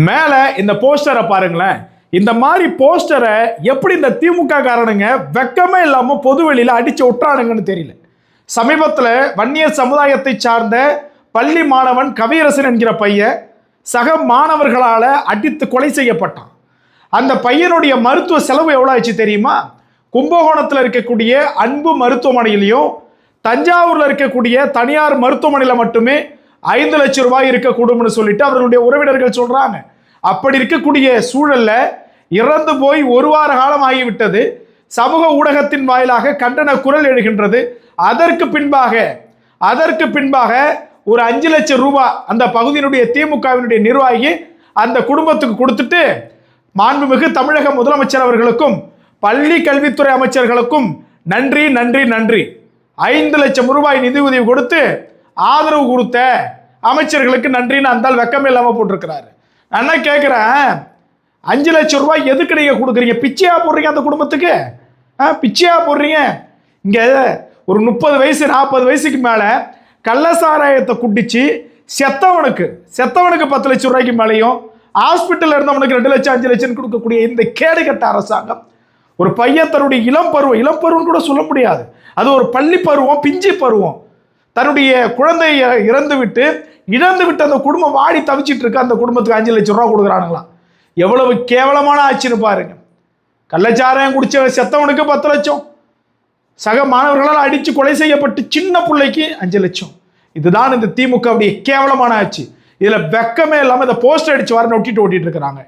மேல இந்த போஸ்டரை பாருங்களேன். இந்த மாதிரி போஸ்டரை எப்படி இந்த திமுக காரணங்க வெக்கமே இல்லாம பொது வெளியில அடிச்சு விட்டுறானுங்கன்னு தெரியல. சமீபத்தில் வன்னியர் சமுதாயத்தை சார்ந்த பள்ளி மாணவன் கவியரசன் என்கிற பையன் சக மாணவர்களால அடித்து கொலை செய்யப்பட்டான். அந்த பையனுடைய மருத்துவ செலவு எவ்வளவு ஆச்சு தெரியுமா? கும்பகோணத்தில் இருக்கக்கூடிய அன்பு மருத்துவமனையிலையும் தஞ்சாவூர்ல இருக்கக்கூடிய தனியார் மருத்துவமனையில மட்டுமே 5 லட்சம் ரூபாய் இருக்கக்கூடும்னு சொல்லிட்டு அவர்களுடைய உறவினர்கள் சொல்றாங்க. அப்படி இருக்கக்கூடிய சூழல்ல இறந்து போய் 1 வார காலம் ஆகிவிட்டது. சமூக ஊடகத்தின் வாயிலாக கண்டன குரல் எழுகின்றது. அதற்கு பின்பாக ஒரு 5 லட்சம் ரூபாய் அந்த பகுதியினுடைய திமுகவினுடைய நிர்வாகி அந்த குடும்பத்துக்கு கொடுத்துட்டு மாண்புமிகு தமிழக முதலமைச்சர் அவர்களுக்கும் பள்ளி கல்வித்துறை அமைச்சர்களுக்கும் நன்றி நன்றி நன்றி 5 லட்சம் ரூபாய் நிதி உதவி கொடுத்து ஆதரவு கொடுத்த அமைச்சர்களுக்கு நன்றின்னு அந்த வெக்கமே இல்லாம போட்டிருக்கிறாரு. நான் என்ன கேட்கிறேன், 5 லட்சம் ரூபாய் எதுக்கு நீங்க கொடுக்குறீங்க? பிச்சையா போடுறீங்க அந்த குடும்பத்துக்கு? பிச்சையா போடுறீங்க? இங்க ஒரு 30 வயசு 40 வயசுக்கு மேல கள்ளசாராயத்தை குடிச்சு செத்தவனுக்கு 10 லட்சம் ரூபாய்க்கு மேலேயும் ஹாஸ்பிட்டல் இருந்தவனுக்கு 2 லட்சம் 5 லட்சம் கொடுக்கக்கூடிய இந்த கேடுகட்ட அரசாங்கம் ஒரு பையன் தன்னுடைய இளம் பருவம் கூட சொல்ல முடியாது, அது ஒரு பள்ளி பருவம், பிஞ்சு பருவம், தன்னுடைய குழந்தைய இழந்து விட்டு அந்த குடும்பம் வாடி தவிச்சிட்டு இருக்க அந்த குடும்பத்துக்கு 5 லட்சம் ரூபாய் கொடுக்குறானுங்களாம். எவ்வளவு கேவலமான ஆட்சின்னு பாருங்க. கள்ளச்சாராயம் குடிச்ச செத்தவனுக்கு 10 லட்சம், சக மாணவர்களால் அடிச்சு கொலை செய்யப்பட்டு சின்ன பிள்ளைக்கு 5 லட்சம். இதுதான் இந்த திமுக கேவலமான ஆட்சி. இதுல வெக்கமே இல்லாம இந்த போஸ்டர் அடிச்சு வர ஒட்டிட்டு இருக்கிறாங்க.